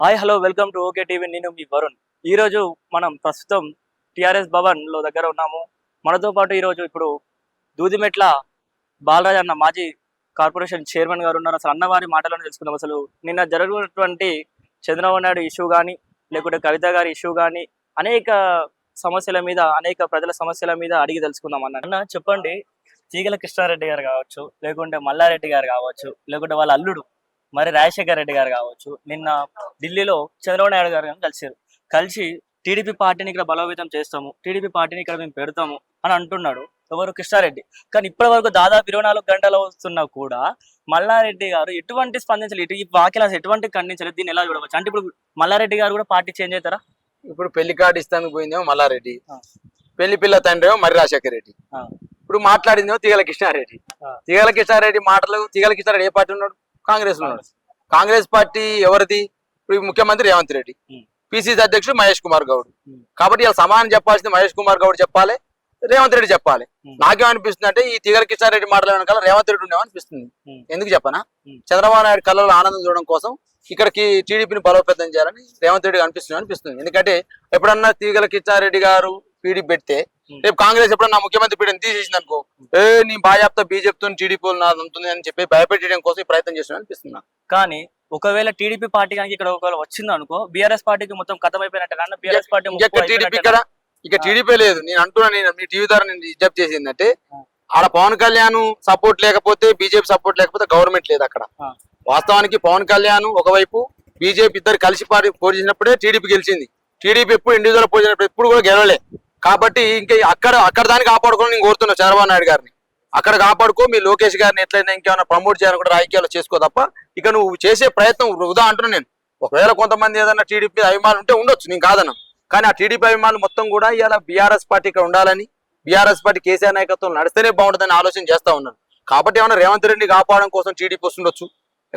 Hi hello welcome to okay TV. నేను మీ వరుణ్. ఈరోజు మనం ప్రస్తుతం టిఆర్ఎస్ భవన్లో దగ్గర ఉన్నాము. మనతో పాటు ఈరోజు ఇప్పుడు దూదిమెట్ల బాలరాజ్ అన్న మాజీ కార్పొరేషన్ చైర్మన్ గారు ఉన్నారు. అసలు అన్నవారి మాటలను తెలుసుకుందాం. అసలు నిన్న జరుగుతున్నటువంటి చంద్రబాబు నాయుడు ఇష్యూ కానీ లేకుంటే కవిత గారి ఇష్యూ కానీ అనేక సమస్యల మీద అనేక ప్రజల సమస్యల మీద అడిగి తెలుసుకుందాం అన్న. చెప్పండి, తీగల కృష్ణారెడ్డి గారు కావచ్చు, లేకుంటే మల్లారెడ్డి గారు కావచ్చు, లేకుంటే వాళ్ళ అల్లుడు మరి రాజశేఖర రెడ్డి గారు కావచ్చు, నిన్న ఢిల్లీలో చంద్రబాబు నాయుడు గారు కలిసి టీడీపీ పార్టీని ఇక్కడ బలోపేతం చేస్తాము, టీడీపీ పార్టీని ఇక్కడ మేము పెడతాము అని అంటున్నాడు ఎవరు, కృష్ణారెడ్డి. కానీ ఇప్పటి వరకు దాదాపు 24 గంటలు వస్తున్నా కూడా మల్లారెడ్డి గారు ఎటువంటి స్పందించలేదు. ఈ వాక్యాలు ఎటువంటి ఖండించలేదు. దీన్ని ఎలా చూడవచ్చు అంటే ఇప్పుడు మల్లారెడ్డి గారు కూడా పార్టీ చేంజ్ అవుతారా? ఇప్పుడు పెళ్లి కార్డు ఇస్తానికి పోయిందేమో మల్లారెడ్డి, పెళ్లి పిల్ల తండ్రి ఏమో మరి రాజశేఖర రెడ్డి, ఇప్పుడు మాట్లాడిందేమో తీగల కృష్ణారెడ్డి. తీగల కృష్ణారెడ్డి మాటలు, తీగల కృష్ణారెడ్డి ఏ పార్టీ ఉన్నాడు? కాంగ్రెస్ లో ఉన్నాడు. కాంగ్రెస్ పార్టీ ఎవరిది? ఇప్పుడు ముఖ్యమంత్రి రేవంత్ రెడ్డి, పిసిసి అధ్యక్షుడు మహేష్ కుమార్ గౌడ్. కాబట్టి ఇలా సమానం చెప్పాల్సింది మహేష్ కుమార్ గౌడ్ చెప్పాలి, రేవంత్ రెడ్డి చెప్పాలి. నాకేమనిపిస్తుంది అంటే ఈ తీగల కృష్ణారెడ్డి మాటల వెనకాల రేవంత్ రెడ్డి ఉండేమనిపిస్తుంది. ఎందుకు చెప్పనా? చంద్రబాబు నాయుడు కళ్ళలో ఆనందం చూడడం కోసం ఇక్కడికి టీడీపీని బలోపేతం చేయాలని రేవంత్ రెడ్డి అనిపిస్తుంది. ఎందుకంటే ఎప్పుడన్నా తీగల కృష్ణారెడ్డి గారు పీడీ పెడితే రేపు కాంగ్రెస్ ఎప్పుడన్నా ముఖ్యమంత్రి పీడీని తీసేసింది అనుకో, నీ బాజాప్తా బీజేపీతో టీడీపీ ఉంటుంది అని చెప్పి భయపెట్టడం కోసం ప్రయత్నం చేస్తున్నా అనిపిస్తున్నా. కానీ ఒకవేళ టీడీపీ పార్టీ కానీ ఇక్కడ ఒకవేళ వచ్చింది అనుకో, బీఆర్ఎస్ పార్టీకి మొత్తం కథం అయిపోయినట్టు. బీఆర్ఎస్ పార్టీ ఇక టీడీపీ లేదు. నేను అంటున్నా, నేను మీ టీవీ ద్వారా నేను రిజెక్ట్ చేసిందంటే ఆడ పవన్ కళ్యాణ్ సపోర్ట్ లేకపోతే, బీజేపీ సపోర్ట్ లేకపోతే గవర్నమెంట్ లేదు అక్కడ. వాస్తవానికి పవన్ కళ్యాణ్ ఒకవైపు, బీజేపీ ఇద్దరు కలిసి పోటీ చేసినప్పుడే టీడీపీ గెలిచింది. టీడీపీ ఎప్పుడు ఇండివిజువల్ పోటీ చేసినప్పుడు ఎప్పుడు కూడా గెలవలే. కాబట్టి ఇంకా అక్కడ దాన్ని కాపాడుకోని నేను కోరుతున్నా చంద్రబాబు నాయుడు గారిని. అక్కడ కాపాడుకో, మీ లోకేష్ గారిని ఎట్లయినా ఇంకేమైనా ప్రమోట్ చేయాలని కూడా రాజకీయాలు చేసుకో తప్ప ఇక నువ్వు చేసే ప్రయత్నం వృధా అంటున్నా నేను. ఒకవేళ కొంతమంది ఏదైనా టీడీపీ అభిమానులు ఉంటే ఉండొచ్చు, నేను కాదన్నా. కానీ ఆ టీడీపీ అభిమానులు మొత్తం కూడా ఇవాళ బీఆర్ఎస్ పార్టీ ఇక్కడ ఉండాలని, బీఆర్ఎస్ పార్టీ కేసీఆర్ నాయకత్వం నడిస్తేనే బాగుంటుందని ఆలోచన చేస్తా ఉన్నాను. కాబట్టి ఏమైనా రేవంత్ రెడ్డిని కాపాడడం కోసం టీడీపీ వస్తుండొచ్చు.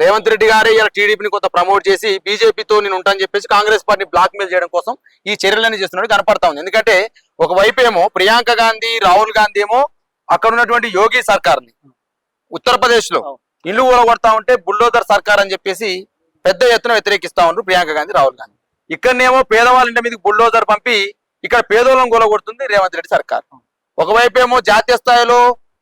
రేవంత్ రెడ్డి గారే ఇలా టీడీపీని కొంత ప్రమోట్ చేసి బీజేపీతో నేను ఉంటానని చెప్పేసి కాంగ్రెస్ పార్టీ బ్లాక్ మెయిల్ చేయడం కోసం ఈ చర్యలన్నీ చేస్తున్నాడు కనపడతా ఉంది. ఎందుకంటే ఒకవైపు ఏమో ప్రియాంక గాంధీ, రాహుల్ గాంధీ ఏమో అక్కడ ఉన్నటువంటి యోగి సర్కార్ని ఉత్తరప్రదేశ్ లో ఇల్లు ఊరగొడతా ఉంటే బుల్డోజర్ సర్కార్ అని చెప్పేసి పెద్ద ఎత్తున వ్యతిరేకిస్తా ఉన్నారు ప్రియాంక గాంధీ, రాహుల్ గాంధీ. ఇక్కడనేమో పేదవాళ్ళ ఇంటి మీదకి బుల్డోజర్ పంపి ఇక్కడ పేదోళ్ళను గొలగొడుతుంది రేవంత్ రెడ్డి సర్కార్. ఒకవైపు ఏమో జాతీయ స్థాయిలో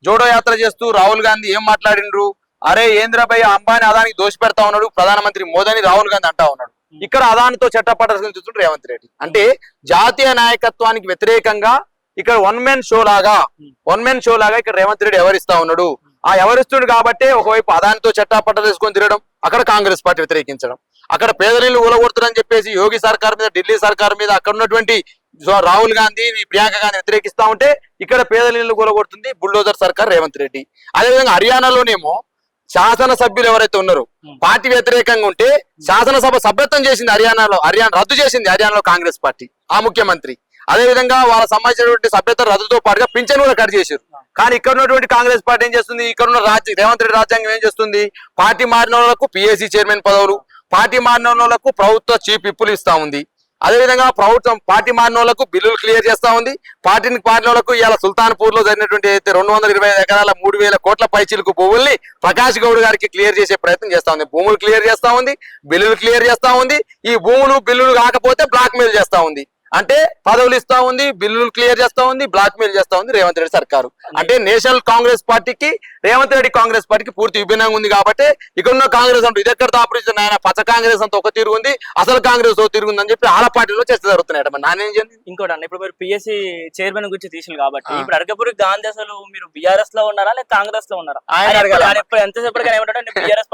జోడో యాత్ర చేస్తూ రాహుల్ గాంధీ ఏం మాట్లాడిండ్రు, అరే ఏంద్రభయ్య అంబానీ అదానికి దోషి పెడతా ఉన్నాడు ప్రధానమంత్రి మోదీని రాహుల్ గాంధీ అంటా ఉన్నాడు. ఇక్కడ అదానితో చట్టపట్టాల్సిన చూస్తుండ్రు రేవంత్ రెడ్డి. అంటే జాతీయ నాయకత్వానికి వ్యతిరేకంగా ఇక్కడ వన్ మెన్ షో లాగా ఇక్కడ రేవంత్ రెడ్డి ఎవరిస్తా ఉన్నాడు. ఆ ఎవరిస్తుడు కాబట్టి ఒకవైపు అదానితో చట్టపట్టాలు తీసుకొని తిరగడం, అక్కడ కాంగ్రెస్ పార్టీ వ్యతిరేకించడం, అక్కడ పేదరిల్లు ఊలగొడుతుందని చెప్పేసి యోగి సర్కార్ మీద, ఢిల్లీ సర్కార్ మీద అక్కడ ఉన్నటువంటి రాహుల్ గాంధీ, ప్రియాంక గాంధీ వ్యతిరేకిస్తా ఉంటే ఇక్కడ పేదరిల్లు ఊలగొడుతుంది బుల్డోజర్ సర్కార్ రేవంత్ రెడ్డి. అదేవిధంగా హర్యానాలోనేమో శాసనసభ్యులు ఎవరైతే ఉన్నారో పార్టీ వ్యతిరేకంగా ఉంటే శాసనసభ సభ్యత్వం చేసింది హర్యానా రద్దు చేసింది హర్యానాలో కాంగ్రెస్ పార్టీ ఆ ముఖ్యమంత్రి. అదేవిధంగా వాళ్ళ సంబంధించినటువంటి సభ్యత రద్దుతో పాటుగా పింఛన్ కూడా కట్ చేశారు. కానీ ఇక్కడ ఉన్నటువంటి కాంగ్రెస్ పార్టీ ఏం చేస్తుంది, ఇక్కడ ఉన్న రేవంత్ రెడ్డి రాజ్యాంగం ఏం చేస్తుంది, పార్టీ మారిన వాళ్ళకు పిఎస్సి చైర్మన్ పదవులు, పార్టీ మారిన వాళ్ళకు ప్రభుత్వ చీఫ్ విప్పులు ఇస్తా ఉంది. అదేవిధంగా ప్రభుత్వం పార్టీ మారిన వాళ్ళకు బిల్లులు క్లియర్ చేస్తా ఉంది. పార్టీని మారిన వాళ్ళకు ఇవాళ సుల్తాన్పూర్ లో జరిగినటువంటి 225 ఎకరాల 3000 కోట్ల పైచీలకు భూముల్ని ప్రకాష్ గౌడ్ గారికి క్లియర్ చేసే ప్రయత్నం చేస్తా ఉంది. భూములు క్లియర్ చేస్తా ఉంది, బిల్లులు క్లియర్ చేస్తా ఉంది. ఈ భూములు బిల్లులు కాకపోతే బ్లాక్ మెయిల్ చేస్తా ఉంది. అంటే పదవులు ఇస్తా ఉంది, బిల్లులు క్లియర్ చేస్తా ఉంది, బ్లాక్ మెయిల్ చేస్తా ఉంది రేవంత్ రెడ్డి సర్కారు. అంటే నేషనల్ కాంగ్రెస్ పార్టీకి, రేవంత్ రెడ్డి కాంగ్రెస్ పార్టీకి పూర్తి విభిన్నంగా ఉంది. కాబట్టి ఇక్కడ ఉన్న కాంగ్రెస్ అంటే ఇది ఎక్కడ ఆపరేషన్ ఆయన పచ్చ కాంగ్రెస్ అంత ఒక తీరు ఉంది, అసలు కాంగ్రెస్ ఒక తీరు ఉంది అని చెప్పి ఆల పార్టీలో చర్చ జరుగుతున్నాయి. మరి నానేం చేయండి. ఇంకోటి అన్న, ఇప్పుడు మీరు పిఎస్సి చైర్మన్ గురించి తీసింది కాబట్టి ఇప్పుడు అరకపూరి గాంధీ అసలు మీరు బీఆర్ఎస్ లో ఉన్నారా లేదా కాంగ్రెస్ లో ఉన్నారా? ఆయన ఎంతసేపటిగా ఏమంటారు, బీఆర్ఎస్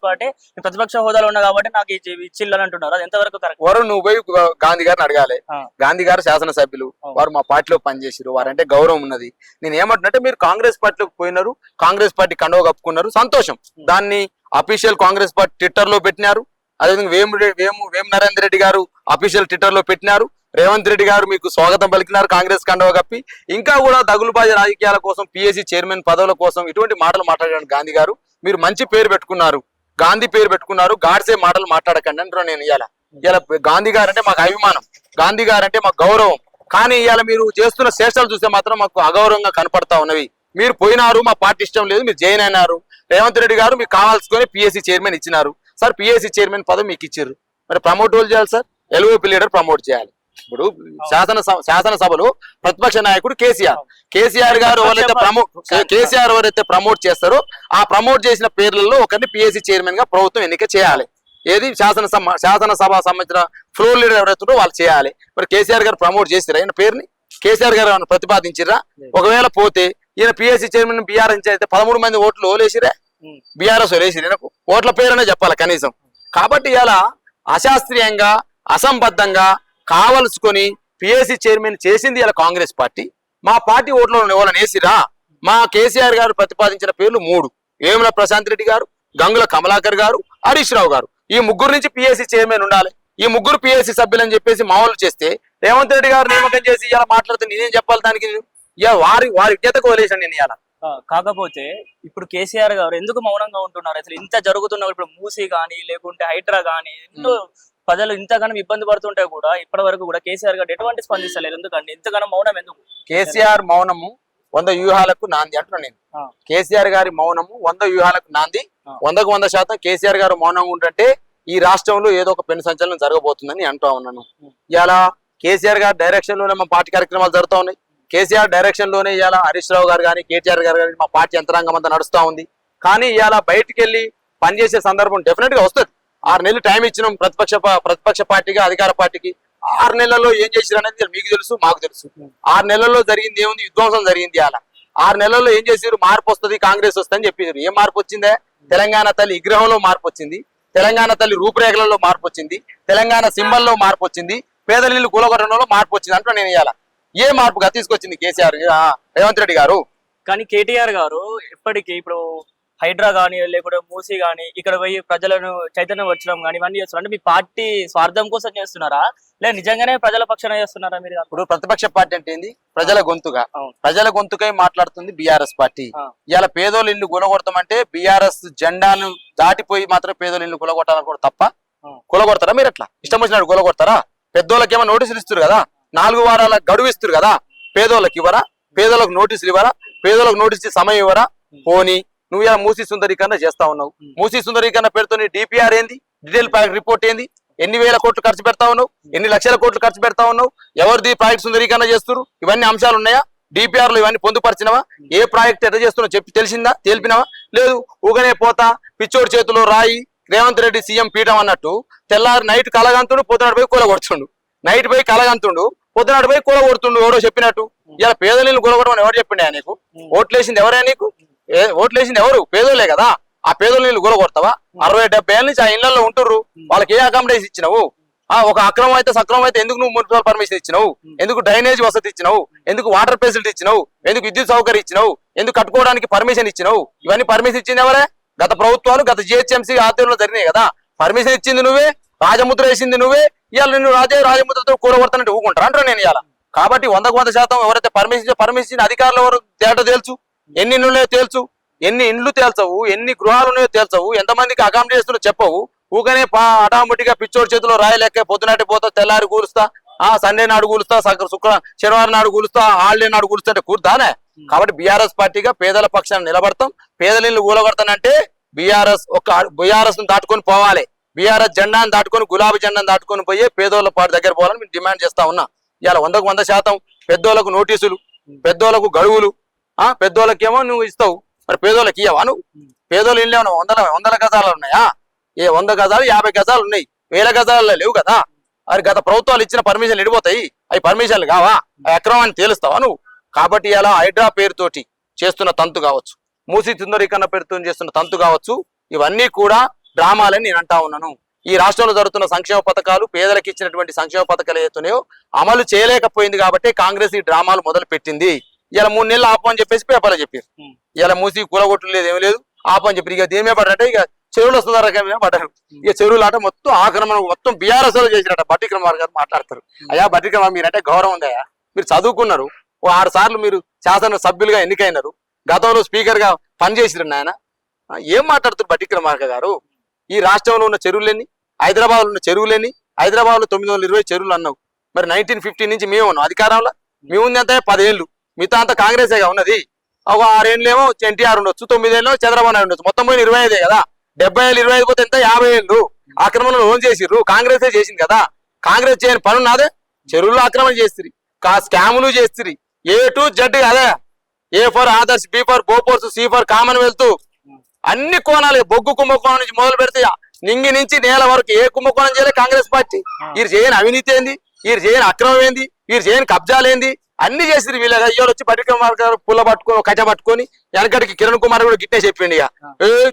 పార్టీ ప్రతిపక్ష హోదాలో ఉన్నా కాబట్టి నాకు ఇచ్చిల్లని అంటున్నారు. అది ఎంతవరకు కరెక్ట్? వరుణ్, నువ్వు పోయి గాంధీ గారిని అడగాలి. గాంధీ గారు శాసనసభ్యులు, వారు మా పార్టీలో పనిచేసారు, వారంటే గౌరవం ఉన్నది. నేను ఏమంటున్నట్టే మీరు కాంగ్రెస్ పార్టీలోకి పోయినారు, కాంగ్రెస్ పార్టీ కండువ కప్పుకున్నారు, సంతోషం. దాన్ని అఫీషియల్ కాంగ్రెస్ పార్టీ ట్విట్టర్ లో పెట్టినారు. అదేవిధంగా వేము నరేందర్ రెడ్డి గారు అఫీషియల్ ట్విట్టర్ లో పెట్టినారు. రేవంత్ రెడ్డి గారు మీకు స్వాగతం పలికినారు కాంగ్రెస్ కండువ కప్పి. ఇంకా కూడా దగులుబాజీ రాజకీయాల కోసం, పిఎస్సి చైర్మన్ పదవుల కోసం ఇటువంటి మాటలు మాట్లాడారు గాంధీ గారు. మీరు మంచి పేరు పెట్టుకున్నారు, గాంధీ పేరు పెట్టుకున్నారు, గాడ్సే మాటలు మాట్లాడకండి అంటున్నా నేను. ఇలా గాంధీ గారు అంటే మాకు అభిమానం, గాంధీ గారు అంటే మాకు గౌరవం. కానీ ఇవాళ మీరు చేస్తున్న శేషాలు చూస్తే మాత్రం మాకు అగౌరవంగా కనపడతా ఉన్నవి. మీరు పోయినారు, మా పార్టీ ఇష్టం లేదు, మీరు జైన్ అయినారు. రేవంత్ రెడ్డి గారు మీకు కావాల్సుకొని పిఎస్సి చైర్మన్ ఇచ్చినారు. సార్ పిఎస్సి చైర్మన్ పదవి మీకు ఇచ్చారు, మరి ప్రమోట్ వాళ్ళు చేయాలి సార్, ఎల్ఓపి లీడర్ ప్రమోట్ చేయాలి. ఇప్పుడు శాసనసభలో ప్రతిపక్ష నాయకుడు కేసీఆర్ గారు ఎవరైతే ప్రమోట్ చేస్తారో ఆ ప్రమోట్ చేసిన పేర్లలో ఒకరిని పిఎస్సి చైర్మన్ గా ప్రభుత్వం ఎన్నిక చేయాలి. ఏది శాసనసభ సంబంధించిన ఫ్లోర్ లీడర్ ఎవరైతే వాళ్ళు చేయాలి. మరి కేసీఆర్ గారు ప్రమోట్ చేసిరా ఈయన పేరుని? కేసీఆర్ గారు ఏమైనా ప్రతిపాదించిరా? ఒకవేళ పోతే ఈయన పిఎస్సి చైర్మన్ బీఆర్ఎస్ అయితే 13 మంది ఓట్లు ఓలేసిరే, బీఆర్ఎస్ ఓలేసిరు, ఓట్ల పేరునే చెప్పాలి కనీసం. కాబట్టి ఇలా అశాస్త్రీయంగా అసంబద్ధంగా కావలసుకొని పిఎస్సి చైర్మన్ చేసింది ఇలా కాంగ్రెస్ పార్టీ. మా పార్టీ ఓట్లో ఎవరైనా వేసిరా? మా కేసీఆర్ గారు ప్రతిపాదించిన పేర్లు 3: వేముల ప్రశాంత్ రెడ్డి గారు, గంగుల కమలాకర్ గారు, హరీష్ రావు గారు. ఈ ముగ్గురు నుంచి పిఎస్సి చైర్మన్ ఉండాలి. ఈ ముగ్గురు పిఎస్సి సభ్యులని చెప్పేసి మామూలు చేస్తే రేవంత్ రెడ్డి గారు నియామకం చేసి ఇలా మాట్లాడితే నేనేం చెప్పాలి దానికి? వారి విజ్ఞతకు వదిలేసాను నేను ఇలా. కాకపోతే ఇప్పుడు కేసీఆర్ గారు ఎందుకు మౌనంగా ఉంటున్నారు? అసలు ఇంత జరుగుతున్న ఇప్పుడు మూసీ కానీ లేకుంటే హైడ్రా కానీ ఎన్నో ప్రజలు ఇంతగానో ఇబ్బంది పడుతుంటే కూడా ఇప్పటి వరకు కూడా కేసీఆర్ గారు ఎటువంటి స్పందిస్తలేదు. ఎందుకండి ఇంతగానో మౌనం ఎందుకు? కేసీఆర్ మౌనము 100 వ్యూహాలకు నాంది అంటున్నా నేను. కేసీఆర్ గారి మౌనము 100 వ్యూహాలకు నాంది. 100% కేసీఆర్ గారు మౌనంగా ఉంటుంటే ఈ రాష్ట్రంలో ఏదో ఒక పెను సంచలనం జరగబోతుందని అంటూ ఉన్నాను. ఇలా కేసీఆర్ గారి డైరెక్షన్ లోనే మా పార్టీ కార్యక్రమాలు జరుగుతూ ఉన్నాయి. కేసీఆర్ డైరెక్షన్ లోనే ఇలా హరీష్ రావు గారు కానీ కేటీఆర్ గారు కానీ మా పార్టీ యంత్రాంగం అంతా నడుస్తూ ఉంది. కానీ ఇలా బయటికి వెళ్ళి పనిచేసే సందర్భం డెఫినెట్ గా వస్తుంది. 6 నెలలు టైం ఇచ్చినాం ప్రతిపక్ష పార్టీగా అధికార పార్టీకి. 6 నెలల్లో ఏం చేసిరు అనేది మీకు తెలుసు, మాకు తెలుసు. 6 నెలల్లో జరిగింది ఏముంది? విధ్వంసం జరిగింది. అలా 6 నెలల్లో ఏం చేసిరు? మార్పు వస్తుంది, కాంగ్రెస్ వస్తుంది అని చెప్పారు. ఏం మార్పు వచ్చిందే? తెలంగాణ తల్లి విగ్రహంలో మార్పు వచ్చింది, తెలంగాణ తల్లి రూపురేఖలలో మార్పు వచ్చింది, తెలంగాణ సింబల్లో మార్పు వచ్చింది, పేదల ఇల్లు కూలగొట్టడంలో మార్పు వచ్చింది అంటే నేను ఇవాళ ఏ మార్పుగా తీసుకొచ్చింది కేసీఆర్ రేవంత్ రెడ్డి గారు? కానీ కేటీఆర్ గారు ఎప్పటికీ ఇప్పుడు హైడ్రా కానీ లేకుంటే మూసీ కానీ ఇక్కడ పోయి ప్రజలను చైతన్యం వచ్చడం కానీ ఇవన్నీ చేస్తున్నారు. అంటే మీ పార్టీ స్వార్థం కోసం చేస్తున్నారా లేదా నిజంగానే ప్రజల పక్షాన చేస్తున్నారా మీరు? ఇప్పుడు ప్రతిపక్ష పార్టీ అంటే ఏంది? ప్రజల గొంతుగా, ప్రజల గొంతుకై మాట్లాడుతుంది బీఆర్ఎస్ పార్టీ. ఇవాళ పేదోళ్ళ ఇల్లు కూలగొడతామంటే బీఆర్ఎస్ జెండాను దాటిపోయి మాత్రం పేదోళ్ళ ఇల్లు కూలగొట్టాలని కూడా తప్ప కూలగొడతారా మీరు? అట్లా ఇష్టం వచ్చినట్టు కూలగొడతారా? పెద్దోళ్ళకి ఏమో నోటీసులు ఇస్తారు కదా, 4 వారాల గడువు ఇస్తారు కదా. పేదోళ్ళకి ఇవ్వరా? పేదోళ్ళకి నోటీసులు ఇవ్వరా? పేదోళ్ళకి నోటీసు సమయం ఇవ్వరా? పోనీ నువ్వు ఇలా మూసీ సుందరీకరణ చేస్తా ఉన్నావు. మూసీ సుందరీకరణ పేరుతో డిపిఆర్ ఏంది? డీటెయిల్ ప్రాజెక్ట్ రిపోర్ట్ ఏంది? ఎన్ని వేల కోట్లు ఖర్చు పెడతా ఉన్నావు? ఎన్ని లక్షల కోట్లు ఖర్చు పెడతా ఉన్నావు? ఎవరిది ప్రాజెక్ట్ సుందరీకరణ చేస్తున్నారు? ఇవన్నీ అంశాలు ఉన్నాయా? డిపిఆర్ లో ఇవన్నీ పొందుపరిచినవా? ఏ ప్రాజెక్ట్ ఎట్లా చేస్తున్నావు చెప్పి తెలిసిందా? తెలిపినవా? లేదు. ఊగనే పోతా పిచ్చోడి చేతిలో రాయి, రేవంత్ రెడ్డి సీఎం పీఠం అన్నట్టు తెల్లారి నైట్ కలగంతుడు, పొద్దునాడు పోయి కూలగొడుతుండు. నైట్ పోయి కలగంతుండు, పొద్దునాడు పోయి కూలగొడుతుండు ఎవరో చెప్పినట్టు. ఇలా పేదలను కూలగొడమని ఎవరు చెప్పిండా నీకు? ఓట్లేసింది ఎవరైనా నీకు? ఓట్లేసింది ఎవరు? పేదోళ్ళే కదా. ఆ పేదోళ్ళ నీళ్ళు కూలగొడతావా? 60-70 ఏళ్ళ నుంచి ఆ ఇళ్లలో ఉంటుర్రు. వాళ్ళకి ఏ అకామిడేషన్ ఇచ్చినావు? ఒక అక్రమం అయితే సక్రమం అయితే ఎందుకు నువ్వు మున్సిపల్ పర్మిషన్ ఇచ్చినావు? ఎందుకు డ్రైనేజ్ వసతి ఇచ్చినావు? ఎందుకు వాటర్ ఫెసిలిటీ ఇచ్చినావు? ఎందుకు విద్యుత్ సౌకర్యం ఇచ్చినావు? ఎందుకు కట్టుకోవడానికి పర్మిషన్ ఇచ్చినావు? ఇవన్నీ పర్మిషన్ ఇచ్చింది ఎవరే? గత ప్రభుత్వాలు, గత జిహెచ్ఎంసీ ఆధ్వర్యంలో జరిగినాయి కదా. పర్మిషన్ ఇచ్చింది నువ్వే, రాజముద్ర వేసింది నువ్వే. ఇవాళ నిన్ను రాజముద్రతో కూడగొడతానంటే ఊకుంటారా అంటారు నేను ఇవాళ. కాబట్టి 100% ఎవరైతే పర్మిషన్ అధికారులు ఎవరు తేట తేల్చు, ఎన్ని ఇండ్లు తేల్చు, ఎన్ని ఇండ్లు తేల్చవు, ఎన్ని గృహాలు ఉన్నాయో తేల్చవు, ఎంతమందికి అకామిడేట్ చేస్తున్నా చెప్పవు. ఊకనే అటాముటిగా పిచ్చోడి చేతిలో రాయలేక పొద్దునాటి పోతా, తెల్లారి కూలుస్తా, సండే నాడు కూలుస్తా, శనివారం నాడు కూలుస్తా, హాలిడే నాడు కూలుస్తా అంటే కూర్దానే. కాబట్టి బీఆర్ఎస్ పార్టీగా పేదల పక్షాన్ని నిలబడతాం. పేదల ఇల్లు కూలగొడతానంటే బీఆర్ఎస్ ను దాటుకొని పోవాలి. బీఆర్ఎస్ జెండాను దాటుకొని, గులాబీ జెండాను దాటుకొని పోయి పేదోళ్ళ పాటు దగ్గర పోవాలని మేము డిమాండ్ చేస్తా ఉన్నా. ఇవాళ 100% పెద్దోళ్ళకు నోటీసులు, పెద్దోళ్ళకు గడువులు, పెద్దోళ్ళకేమో నువ్వు ఇస్తావు, మరి పేదోళ్ళకి ఇవ్వవా నువ్వు? పేదోళ్ళు ఇల్లు ఏమన్నా 100 గజాలు ఉన్నాయా? 100 గజాలు 50 గజాలు ఉన్నాయి, 1000 గజాలు లేవు కదా. అది గత ప్రభుత్వాలు ఇచ్చిన పర్మిషన్లు ఎడిపోతాయి. అవి పర్మిషన్లు కావా? అక్రమాన్ని తేలుస్తావా నువ్వు? కాబట్టి ఇలా హైడ్రా పేరుతోటి చేస్తున్న తంతు కావచ్చు, మూసీ సుందరీకరణ పేరుతో చేస్తున్న తంతు కావచ్చు, ఇవన్నీ కూడా డ్రామాలని నేను అంటా ఉన్నాను. ఈ రాష్ట్రంలో జరుగుతున్న సంక్షేమ పథకాలు, పేదలకు ఇచ్చినటువంటి సంక్షేమ పథకాలు ఏతున్నాయో అమలు చేయలేకపోయింది కాబట్టి కాంగ్రెస్ ఈ డ్రామాలు మొదలు పెట్టింది. ఇలా 3 నెలలు ఆపని చెప్పేసి పేపర్లో చెప్పారు. ఇలా మూసి కూలగొట్టలు లేదు, ఏమి లేదు, ఆపని చెప్పారు. ఇక దేని మీద పడ్డారంటే ఇక చెరువులు వస్తున్న రకమే పడ్డారు. ఇక చెరువులు ఆట మొత్తం ఆక్రమణ మొత్తం బీఆర్ఎస్ లో చేసినట్ట. బట్టి కుమార్ గారు మాట్లాడతారు. అయ్యా బట్టి కుమార్, మీరంటే గౌరవం ఉందయ్యా, మీరు చదువుకున్నారు, 6 సార్లు మీరు శాసన సభ్యులుగా ఎన్నికైనారు, గతంలో స్పీకర్ గా పనిచేసిరు. ఆయన ఏం మాట్లాడుతారు బట్టి కుమార్ గారు? ఈ రాష్ట్రంలో ఉన్న చెరువులన్నీ, హైదరాబాద్ లో ఉన్న చెరువులన్నీ, హైదరాబాద్ లో 920 చెరువులు అన్నావు. మరి 1950 నుంచి మేము ఉన్నాం అధికారంలో. మేము ఉంది అంతే 10 ఏళ్ళు, మిగతా అంతా కాంగ్రెసేగా ఉన్నది. ఒక 6 ఏళ్ళేమో ఎన్టీఆర్ ఉండొచ్చు, 9 ఏళ్ళు చంద్రబాబు నాయుడు ఉండొచ్చు, మొత్తం పోయిన 25 కదా. 70 ఏళ్ళు 25 పోతే ఎంత? 50 ఏళ్ళు. ఆక్రమణ లోన్ చేసిర్రు, కాంగ్రెస్ చేసింది కదా. కాంగ్రెస్ చేయని పని నాదే. చెరువులు ఆక్రమణ చేస్తుంది, స్కాములు చేస్తుంది, A to Z అదే. A for Adarsh, B for Bofors, C for Commonwealth, అన్ని కోణాలు బొగ్గు కుంభకోణం నుంచి మొదలు పెడితే నింగి నుంచి నేల వరకు ఏ కుంభకోణం చేయలే కాంగ్రెస్ పార్టీ. వీరు చేయని అవినీతి ఏంది, వీరు చేయని అక్రమం ఏంది, వీరు చేయని కబ్జాలు ఏంది, అన్ని చేసిరు. వీళ్ళ అయ్యోలు వచ్చి బట్టి పుల్ల పట్టుకొని కచ్చ పట్టుకొని వెనకటికి కిరణ్ కుమార్ కూడా గిట్టే చెప్పిండు, ఇక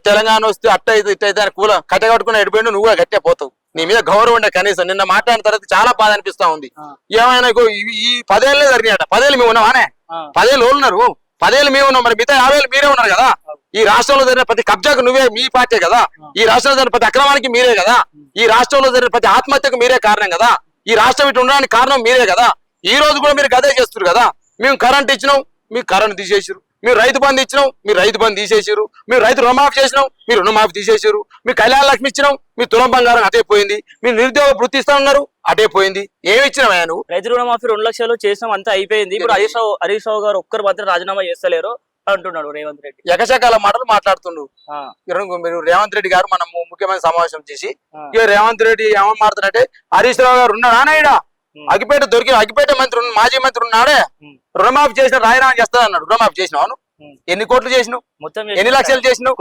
తెలంగాణ వస్తే అట్ట అయితే ఇట్ట అయితే కూల కట్ట కట్టుకుని ఎడిపోయిండు, నువ్వు కూడా గట్టే పోతావు. నీ మీద గౌరవం ఉండే కనీసం. నిన్న మాట్లాడిన తర్వాత చాలా బాధ అనిపిస్తా ఉంది. ఏమైనా ఈ 10 ఏళ్ళే జరిగినాయట. 10 ఏళ్ళు మేము ఉన్నామానే, 10 ఏళ్ళు ఉన్నారు, 10 ఏళ్ళు మేము ఉన్నాం. మరి మిగతా 50 ఏళ్ళు మీరే ఉన్నారు కదా. ఈ రాష్ట్రంలో జరిగిన ప్రతి కబ్జాకు నువ్వే, మీ పార్టీ కదా. ఈ రాష్ట్రంలో జరిగిన ప్రతి అక్రమానికి మీరే కదా. ఈ రాష్ట్రంలో జరిగిన ప్రతి ఆత్మహత్యకు మీరే కారణం కదా. ఈ రాష్ట్రం ఇటు ఉండడానికి కారణం మీరే కదా. ఈ రోజు కూడా మీరు గదే చేస్తున్నారు కదా. మేము కరెంట్ ఇచ్చినాం, మీరు కరెంట్ తీసేసారు. మీరు రైతు బంధు ఇచ్చినాం, మీరు రైతు బంధు తీసేసారు. మీరు రైతు రుణమాఫీ చేసినాం, మీరు రుణమాఫీ తీసేసారు. మీరు కళ్యాణ లక్ష్మి ఇచ్చినాం, మీ తులం బంగారం అటే పోయింది. మీరు నిరుద్యోగ వృత్తి ఇస్తా ఉన్నారు, అటే పోయింది. ఏమి ఇచ్చినావా నువ్వు? రైతు రుణమాఫీ 2 లక్షలు చేసినాం, అంతా అయిపోయింది. ఇప్పుడు హరీష్ రావు గారు ఒక్కరు మాత్రం రాజీనామా చేస్తలేరు అంటున్నాడు రేవంత్ రెడ్డి. ఎకశకాల మాటలు మాట్లాడుతుండు. మీరు రేవంత్ రెడ్డి గారు మనం ముఖ్యమైన సమావేశం చేసి ఇక రేవంత్ రెడ్డి ఏమని మాట్లాడంటే, హరీష్ రావు గారు ఉన్నాడా నాయడా, అగిపేట దొరికి అగిపేట మంత్రి మాజీ మంత్రి ఉన్నాడే, రుణమాఫీ చేసిన రాజీనామా చేస్తా అన్నాడు. రుణమాఫీ చేసినావు, ఎన్ని కోట్లు చేసినావు, ఎన్ని లక్షలు చేసినావు?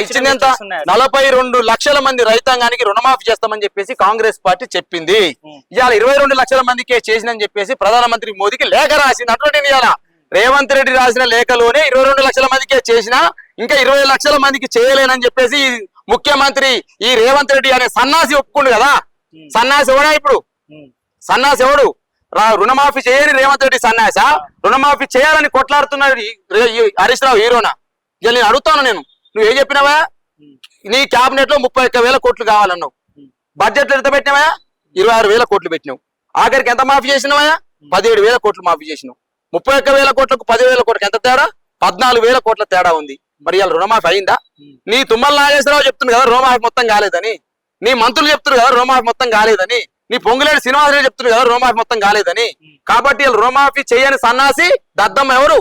ఇచ్చింది ఎంత? 42 లక్షల మంది రైతాంగానికి రుణమాఫీ చేస్తామని చెప్పేసి కాంగ్రెస్ పార్టీ చెప్పింది. ఇవాళ 22 లక్షల మందికే చేసినని చెప్పేసి ప్రధానమంత్రి మోదీకి లేఖ రాసింది. అటువంటి ఇవాళ రేవంత్ రెడ్డి రాసిన లేఖలోనే 22 లక్షల మందికే చేసినా ఇంకా 20 లక్షల మందికి చేయలేనని చెప్పేసి ముఖ్యమంత్రి ఈ రేవంత్ రెడ్డి అనే సన్నాసి ఒప్పుకుండు కదా. సన్నాసి ఎవడా ఇప్పుడు? సన్నాసి ఎవడు? రుణమాఫీ చేయని రేవంత్ రెడ్డి సన్నాస, రుణమాఫీ చేయాలని కొట్లాడుతున్నాడు హరీష్ రావు హీరోనా? ఇక నేను అడుగుతాను, నేను నువ్వేం చెప్పినావా? నీ క్యాబినెట్ లో 31,000 కోట్లు కావాలన్నావు, బడ్జెట్ లో ఎంత పెట్టినావా? 26,000 కోట్లు పెట్టినావు. ఆఖరికి ఎంత మాఫీ చేసినావా? 17,000 కోట్లు మాఫీ చేసినావు. 31,000 కోట్లకు 10,000 కోట్లకు ఎంత తేడా? 14,000 కోట్ల తేడా ఉంది. మరి ఇలా రుణమాఫీ అయిందా? నీ తుమ్మల నాగేశ్వరరావు చెప్తుంది కదా రుణమాఫీ మొత్తం కాలేదని, నీ మంత్రులు చెప్తున్నారు కదా రుణమాఫీ మొత్తం కాలేదని, నీ పొంగులేని శ్రీనివాసరెడ్డి చెప్తున్నారు కదా రుణమాఫీ మొత్తం కాలేదని. కాబట్టి వీళ్ళు రుణమాఫీ చేయని సన్నాసి దద్దం ఎవరు?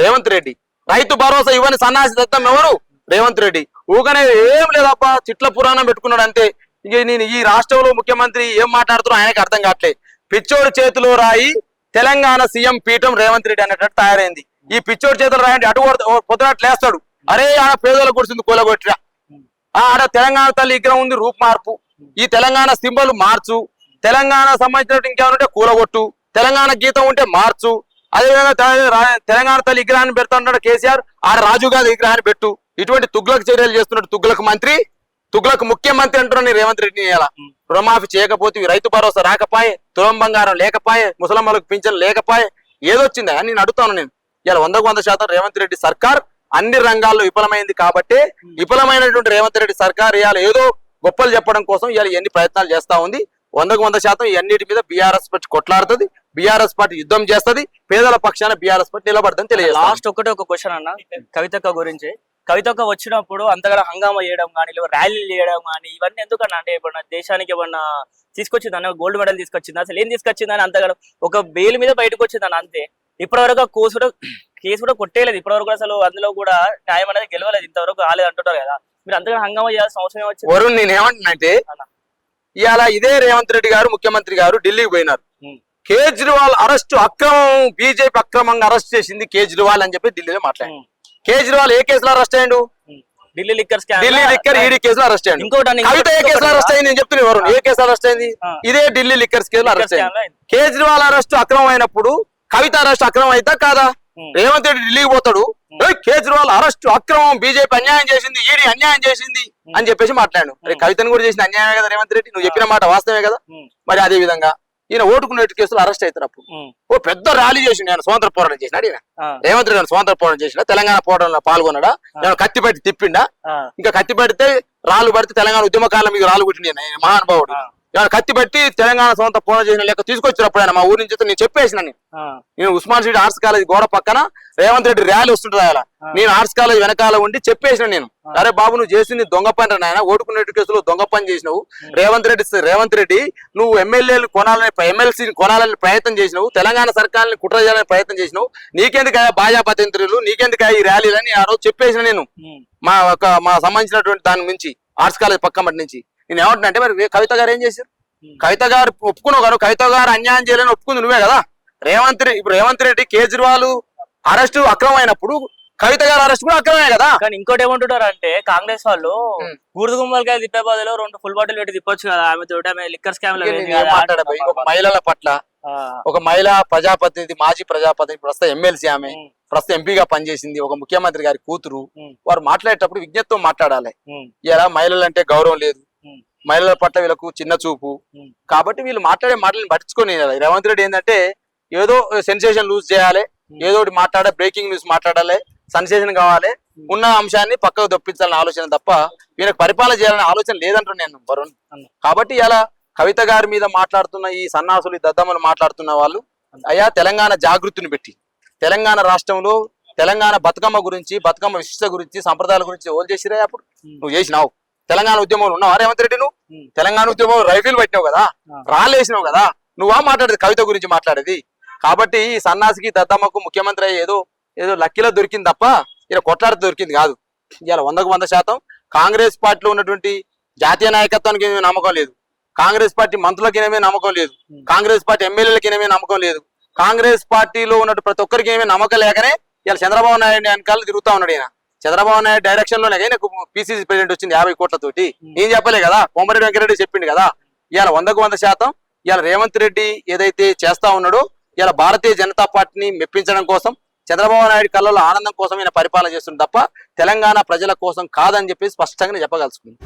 రేవంత్ రెడ్డి. రైతు భరోసా ఇవ్వని సన్నాసి దద్దం ఎవరు? రేవంత్ రెడ్డి. ఊకనే ఏం లేదబ్బా చిట్ల పురాణం పెట్టుకున్నాడు అంతే. ఇక నేను ఈ రాష్ట్రంలో ముఖ్యమంత్రి ఏం మాట్లాడుతున్నా ఆయనకు అర్థం కావట్లేదు. పిచ్చోడు చేతిలో రాయి తెలంగాణ సీఎం పీఠం రేవంత్ రెడ్డి అనేటట్టు తయారైంది. ఈ పిచ్చోడు చేతులు రాయండి అటు పొద్దునట్లు లేస్తాడు, అరే ఆడ పేదోళ్ళ గుడిసింది కూలగొట్టిరా, ఆడ తెలంగాణ తల్లి విగ్రహం ఉంది రూపు మార్పు, ఈ తెలంగాణ సింబల్ మార్చు, తెలంగాణ సంబంధించినట్టు ఇంకేమంటే కూలగొట్టు, తెలంగాణ గీతం ఉంటే మార్చు, అదేవిధంగా తెలంగాణ తల్లి విగ్రహాన్ని పెడతాడు కేసీఆర్, ఆడ రాజీవ్ గాంధీ విగ్రహాన్ని పెట్టు. ఇటువంటి తుగ్లక్ చర్యలు చేస్తున్నట్టు తుగ్లక్ మంత్రి, తుగ్లక్ ముఖ్యమంత్రి అంటున్నాను రేవంత్ రెడ్డిని. ఇలా రుణమాఫీ చేయకపోతే రైతు భరోసా రాకపాయే, తులం బంగారం లేకపాయే, ముసలమ్మలకు పింఛన్ లేకపాయే, ఏదొచ్చిందా అని నేను అడుగుతాను. నేను ఇలా 100% రేవంత్ రెడ్డి సర్కార్ అన్ని రంగాల్లో విఫలమైంది కాబట్టి విఫలమైనటువంటి రేవంత్ రెడ్డి సర్కార్ ఇవాళ ఏదో గొప్పలు చెప్పడం కోసం ఇవాళ ఎన్ని ప్రయత్నాలు చేస్తా ఉంది. 100% ఇవన్నిటి మీద బీఆర్ఎస్ పార్టీ కొట్లాడుతుంది, బీఆర్ఎస్ పార్టీ యుద్ధం చేస్తుంది, పేదల పక్షాన బీఆర్ఎస్ పార్టీ నిలబడదని తెలియదు. లాస్ట్ ఒక క్వశ్చన్ అన్న కవితక్క గురించి. కవితక్క వచ్చినప్పుడు అంతగా హంగామా చేయడం కానీ లేదా ర్యాలీలు చేయడం కానీ ఇవన్నీ ఎందుకన్నా? అంటే ఏమన్నా దేశానికి ఏమన్నా తీసుకొచ్చింది అన్న, గోల్డ్ మెడల్ తీసుకొచ్చింది, అసలు ఏం తీసుకొచ్చిందని అంతగా ఒక బెయిల్ మీద బయటకు వచ్చిందని అంతే. ఇప్పటివరకు కేసు కూడా కొట్టేయలేదు ఇప్పటివరకు, అసలు అందులో కూడా న్యాయం అనేది గెలవలేదు, ఇంతవరకు కాలేదు అంటుంటారు కదా. మీరు అంతగా హంగామా చేయాల్సిన అవసరం వచ్చింది. వరుణ్ నేనేమంటున్నానంటే ఇవాళ ఇదే రేవంత్ రెడ్డి గారు ముఖ్యమంత్రి గారు ఢిల్లీకి పోయినారు. కేజ్రీవాల్ అరెస్ట్ అక్రమం, బీజేపీ అక్రమంగా అరెస్ట్ చేసింది కేజ్రీవాల్ అని చెప్పి ఢిల్లీలో మాట్లాడారు. కేజ్రీవాల్ ఏ కేసులో అరెస్ట్ అయ్యాడు? ఢిల్లీ లిక్కర్ ఈడీ కేసులో అరెస్ట్ అయ్యాడు. కవిత ఏ కేసులో అరెస్ట్ అయింది నేను చెప్తున్నా. వరుణ్ ఏ కేసులో అరెస్ట్ అయింది? ఇదే ఢిల్లీ లిక్కర్స్ కేసులో అరెస్ట్ అయింది. కేజ్రీవాల్ అరెస్ట్ అక్రమం అయినప్పుడు కవిత అరెస్ట్ అక్రమం అయితే కాదా? రేవంత్ రెడ్డి ఢిల్లీకి పోతాడు, కేజ్రీవాల్ అరెస్ట్ అక్రమం, బీజేపీ అన్యాయం చేసింది, ఈడీ అన్యాయం చేసింది అని చెప్పేసి మాట్లాడు. కవితను కూడా చేసిన అన్యాయమే కదా రేవంత్ రెడ్డి, నువ్వు చెప్పిన మాట వాస్తవమే కదా. మరి అదే విధంగా ఈయన ఓటుకునేటు కేసులు అరెస్ట్ అవుతారు. అప్పుడు ఓ పెద్ద ర్యాలీ చేసి నేను స్వాతంత్ర పోరాటం చేసినాడు ఈయన రేవంత్ రెడ్డి. స్వాతంత్ర పోరాటం చేసిన తెలంగాణ పోరాటంలో పాల్గొన్నాడా? నేను కత్తి పెట్టి తిప్పిండా? ఇంకా కత్తి పెడితే రాళ్ళు పడితే తెలంగాణ ఉద్యమకాలం మీకు రాళ్ళు పుట్టింది మహానుభావుడు. కత్తి పెట్టి తెలంగాణ స్వాతంత్ర పోరాటం చేసిన లెక్క తీసుకొచ్చినప్పుడు ఆయన మా ఊరి నుంచి నేను చెప్పేసిన, నేను ఉస్మాన్ సిటీ ఆర్ట్స్ కాలేజ్ గోడ పక్కన రేవంత్ రెడ్డి ర్యాలీ వస్తుంటుంది అలా, నేను ఆర్ట్స్ కాలేజ్ వెనకాల ఉండి చెప్పేసిన నేను, అరే బాబు నువ్వు చేసింది దొంగ పని నాయన, ఓటుకునేటు కేసులో దొంగ పని చేసినావు. రేవంత్ రెడ్డి నువ్వు ఎమ్మెల్యేలు ఎమ్మెల్సీని కొనాలని ప్రయత్నం చేసినావు, తెలంగాణ సర్కార్ని కుట్ర చేయాలని ప్రయత్నం చేసినావు, నీకెందుకయా బాజా పతంత్రులు, నీకెందుకయా ఈ ర్యాలీలని ఆ రోజు చెప్పేసిన నేను మా సంబంధించినటువంటి దాని నుంచి ఆర్ట్స్ కాలేజ్ పక్క మట్టి నుంచి. నేను ఏమంటున్నా అంటే మరి కవిత గారు ఏం చేశారు? ఉమ్. కవిత గారు ఒప్పుకున్నావు గారు, కవిత గారు అన్యాయం చేయాలని ఒప్పుకుంది నువ్వే కదా. ఇప్పుడు రేవంత్ రెడ్డి కేజ్రీవాల్ అరెస్ట్ అక్రమం అయినప్పుడు కవిత గారు అరెస్ట్ కూడా అక్రమే కదా. కానీ ఇంకోటి ఏమంటున్నారు అంటే కాంగ్రెస్ వాళ్ళు ఉమ్. బూడిద గుమ్మలకాయ తిప్పే బదులు 2 ఫుల్ బాటిల్ పెట్టి తిప్పొచ్చు కదా, ఆమె తోటి ఆమె లిక్కర్ స్కామ్ లో నేను ఏం మాట్లాడబోయి ఒక మహిళల పట్ల, ఒక మహిళా ప్రజాప్రతినిధి, మాజీ ప్రజాప్రతినిధి, ప్రస్తుతం ఎమ్మెల్సీ, ఆమె ప్రస్తుతం ఎంపీగా పనిచేసింది, ఒక ముఖ్యమంత్రి గారి కూతురు. వారు మాట్లాడేటప్పుడు విజ్ఞతతో మాట్లాడాలి. ఇలా మహిళలు అంటే గౌరవం లేదు, మహిళల పట్ల వీళ్ళకు చిన్న చూపు, కాబట్టి వీళ్ళు మాట్లాడే మాటలను పట్టించుకొని రేవంత్ రెడ్డి ఏంటంటే ఏదో సెన్సేషన్ లూజ్ చేయాలి, ఏదో ఒకటి మాట్లాడే, బ్రేకింగ్ న్యూస్ మాట్లాడాలి, సెన్సేషన్ కావాలి, ఉన్న అంశాన్ని పక్కకు దొప్పించాలనే ఆలోచన తప్ప వీళ్ళకి పరిపాలన చేయాలనే ఆలోచన లేదంటారు నేను వరుణ్. కాబట్టి ఇలా కవిత గారి మీద మాట్లాడుతున్న ఈ సన్నాసులు, ఈ దద్దమ్మలు మాట్లాడుతున్న వాళ్ళు అయ్యా తెలంగాణ జాగృతిని పెట్టి, తెలంగాణ రాష్ట్రంలో తెలంగాణ బతుకమ్మ గురించి, బతుకమ్మ విశిష్టత గురించి, సంప్రదాయాల గురించి ఓల్ చేసిరా? అప్పుడు నువ్వు చేసినావు. తెలంగాణ ఉద్యమంలో ఉన్నావా రేవంత్ రెడ్డి? నువ్వు తెలంగాణ ఉద్యమంలో రైఫిల్ పెట్టినావు కదా, రాళ్ళేసినావు కదా, నువ్వా మాట్లాడేది కవిత గురించి మాట్లాడేది? కాబట్టి ఈ సన్నాసికి దద్దమ్మకు ముఖ్యమంత్రి ఏదో ఏదో లక్కీలో దొరికింది తప్ప ఇలా కొట్లాడితే దొరికింది కాదు. ఇలా 100% కాంగ్రెస్ పార్టీలో ఉన్నటువంటి జాతీయ నాయకత్వానికి ఏమీ నమ్మకం లేదు, కాంగ్రెస్ పార్టీ మంత్రులకి ఏమీ నమ్మకం లేదు, కాంగ్రెస్ పార్టీ ఎమ్మెల్యేలకి ఏమీ నమ్మకం లేదు, కాంగ్రెస్ పార్టీలో ఉన్నట్టు ప్రతి ఒక్కరికి ఏమీ నమ్మకం లేకనే ఇలా చంద్రబాబు నాయుడు వెనకాల తిరుగుతా ఉన్నాడు. ఈయన చంద్రబాబు నాయుడు డైరెక్షన్ లోనే నాకు పిసిసి ప్రెసిడెంట్ వచ్చింది 50 కోట్లతోటి. నేను చెప్పలే కదా, కోమరెడ్డి వెంకరెడ్డి చెప్పిండు కదా. ఇవాళ 100% ఇవాళ రేవంత్ రెడ్డి ఏదైతే చేస్తా ఉన్నాడో, ఇలా భారతీయ జనతా పార్టీని మెప్పించడం కోసం, చంద్రబాబు నాయుడు కళ్ళలో ఆనందం కోసం ఈయన పరిపాలన చేస్తుంది తప్ప తెలంగాణ ప్రజల కోసం కాదని చెప్పి స్పష్టంగా చెప్పగలుచుకుంది.